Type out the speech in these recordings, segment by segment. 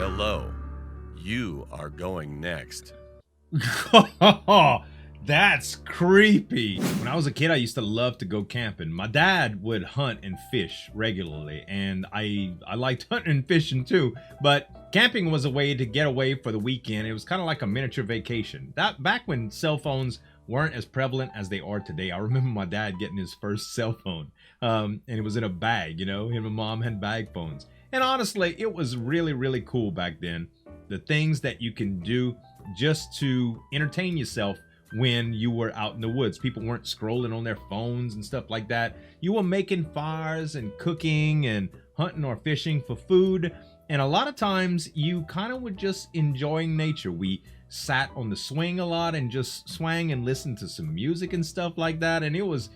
Hello, you are going next. That's creepy. When I was a kid, I used to love to go camping. My dad would hunt and fish regularly, and I liked hunting and fishing too, but camping was a way to get away for the weekend. It was kind of like a miniature vacation. That back when cell phones weren't as prevalent as they are today. I remember my dad getting his first cell phone, and it was in a bag, you know, him and mom had bag phones. And honestly, it was really, really cool back then. The things that you can do just to entertain yourself when you were out in the woods. People weren't scrolling on their phones and stuff like that. You were making fires and cooking and hunting or fishing for food. And a lot of times you kind of were just enjoying nature. We sat on the swing a lot and just swang and listened to some music and stuff like that. And it was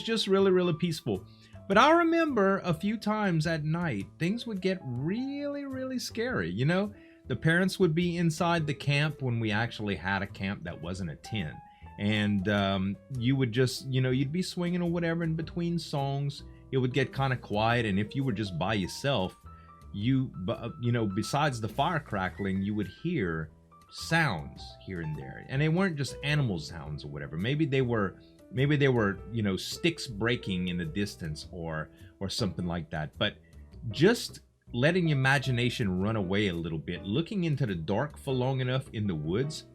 just really, really peaceful. But I remember a few times at night, things would get really, really scary, you know? The parents would be inside the camp when we actually had a camp that wasn't a tent. And you would just, you know, you'd be swinging or whatever in between songs. It would get kind of quiet. And if you were just by yourself, you know, besides the fire crackling, you would hear sounds here and there. And they weren't just animal sounds or whatever. Maybe they were, you know, sticks breaking in the distance or something like that. But just letting your imagination run away a little bit, looking into the dark for long enough in the woods,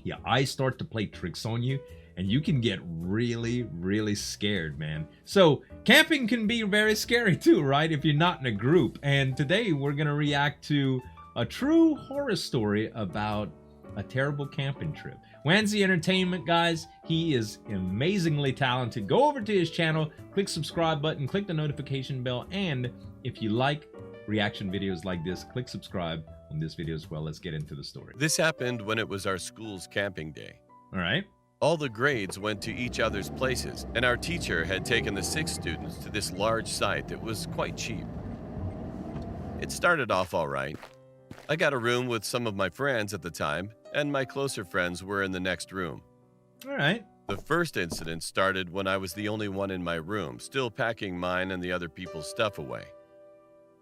your eyes start to play tricks on you, and you can get really, really scared, man. So camping can be very scary too, right? If you're not in a group. And today we're going to react to a true horror story about a terrible camping trip. Wansee Entertainment, guys, he is amazingly talented. Go over to his channel, click subscribe button, click the notification bell, and if you like reaction videos like this, click subscribe on this video as well. Let's get into the story. This happened when it was our school's camping day. All right. All the grades went to each other's places, and our teacher had taken the 6 students to this large site that was quite cheap. It started off all right. I got a room with some of my friends at the time, and my closer friends were in the next room. All right. The first incident started when I was the only one in my room, still packing mine and the other people's stuff away.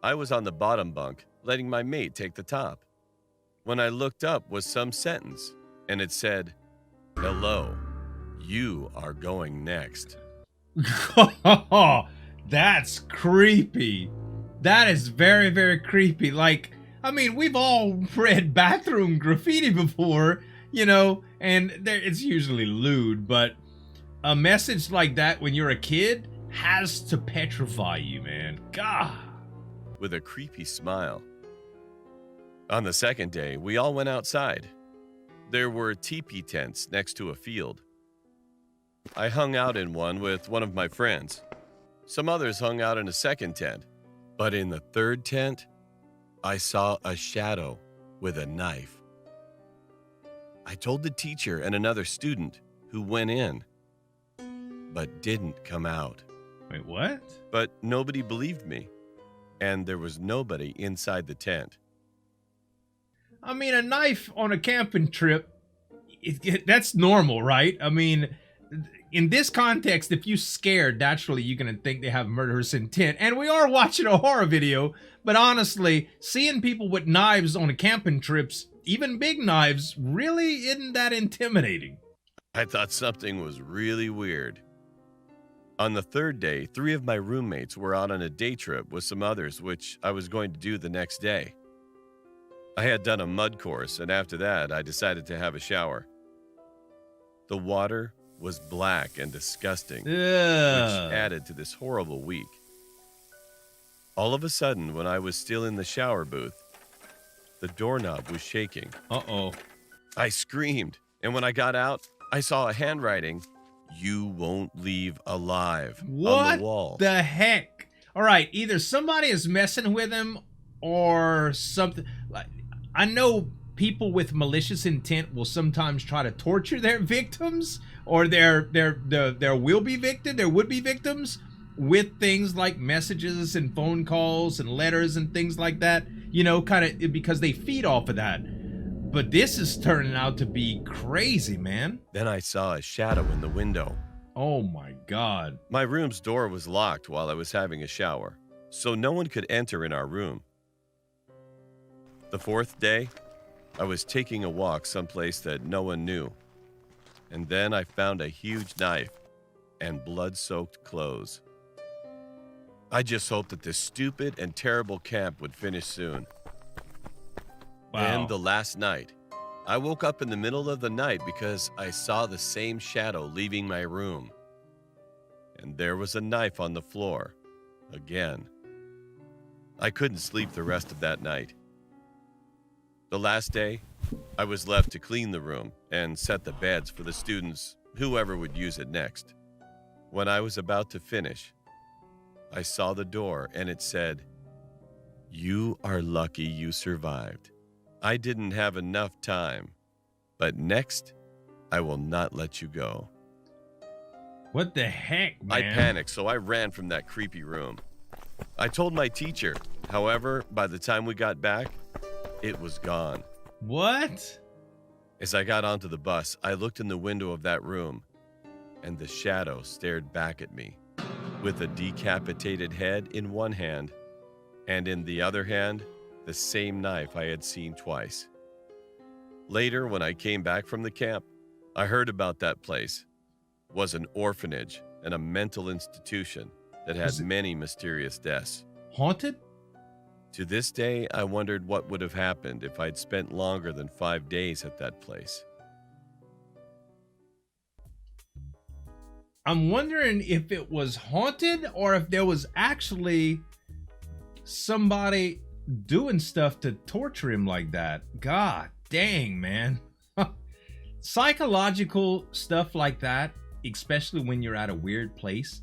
I was on the bottom bunk, letting my mate take the top. When I looked up was some sentence, and it said, "Hello, you are going next." That's creepy. That is very, very creepy. Like, I mean, we've all read bathroom graffiti before, you know, and it's usually lewd, but a message like that when you're a kid has to petrify you, man. God. With a creepy smile. On the second day, we all went outside. There were teepee tents next to a field. I hung out in one with one of my friends. Some others hung out in a second tent. But in the third tent, I saw a shadow with a knife. I told the teacher and another student who went in, but didn't come out. Wait, what? But nobody believed me, and there was nobody inside the tent. I mean, a knife on a camping trip, that's normal, right? I mean, in this context, if you're scared, naturally you're going to think they have murderous intent. And we are watching a horror video, but honestly, seeing people with knives on camping trips, even big knives, really isn't that intimidating. I thought something was really weird. On the third day, 3 of my roommates were out on a day trip with some others, which I was going to do the next day. I had done a mud course, and after that, I decided to have a shower. The water was black and disgusting, which added to this horrible week. All of a sudden, when I was still in the shower booth, the doorknob was shaking. Uh-oh. I screamed, and when I got out, I saw a handwriting, "You won't leave alive," on the wall. What the heck? All right, either somebody is messing with him or something. I know people with malicious intent will sometimes try to torture their victims or their would-be victims with things like messages and phone calls and letters and things like that, you know, kind of because they feed off of that. But this is turning out to be crazy, man. Then I saw a shadow in the window. Oh my God. My room's door was locked while I was having a shower, so no one could enter in our room. The fourth day, I was taking a walk someplace that no one knew, and then I found a huge knife and blood-soaked clothes. I just hoped that this stupid and terrible camp would finish soon. Wow. And the last night, I woke up in the middle of the night because I saw the same shadow leaving my room. And there was a knife on the floor, again. I couldn't sleep the rest of that night. The last day, I was left to clean the room and set the beds for the students, whoever would use it next. When I was about to finish, I saw the door and it said, "You are lucky you survived. I didn't have enough time, but next, I will not let you go." What the heck, man? I panicked, so I ran from that creepy room. I told my teacher. However, by the time we got back, it was gone. What? As I got onto the bus, I looked in the window of that room, and the shadow stared back at me, with a decapitated head in one hand, and in the other hand, the same knife I had seen twice. Later, when I came back from the camp, I heard about that place. It was an orphanage and a mental institution that had many mysterious deaths. Haunted? To this day, I wondered what would have happened if I'd spent longer than 5 days at that place. I'm wondering if it was haunted or if there was actually somebody doing stuff to torture him like that. God dang, man. Psychological stuff like that, especially when you're at a weird place,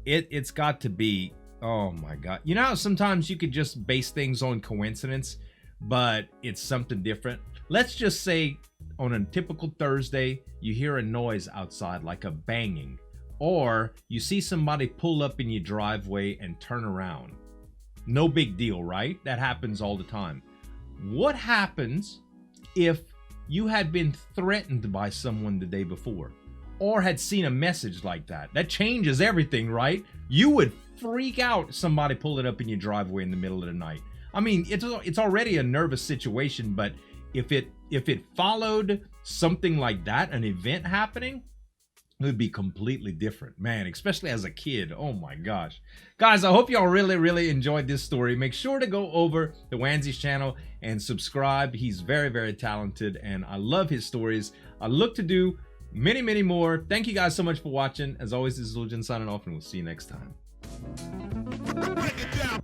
it's got to be, oh my God. You know how sometimes you could just base things on coincidence, but it's something different? Let's just say on a typical Thursday, you hear a noise outside like a banging, or you see somebody pull up in your driveway and turn around. No big deal, right? That happens all the time. What happens if you had been threatened by someone the day before, or had seen a message like that? That changes everything, right? You would freak out if somebody pulled it up in your driveway in the middle of the night. I mean, it's already a nervous situation, but if it followed something like that, an event happening, it would be completely different, man, especially as a kid. Oh my gosh. Guys, I hope y'all really enjoyed this story. Make sure to go over to Wansee's channel and subscribe. He's very talented, and I love his stories. I look to do many more. Thank you guys so much for watching. As always, this is Zueljin signing off, and we'll see you next time. Break it down.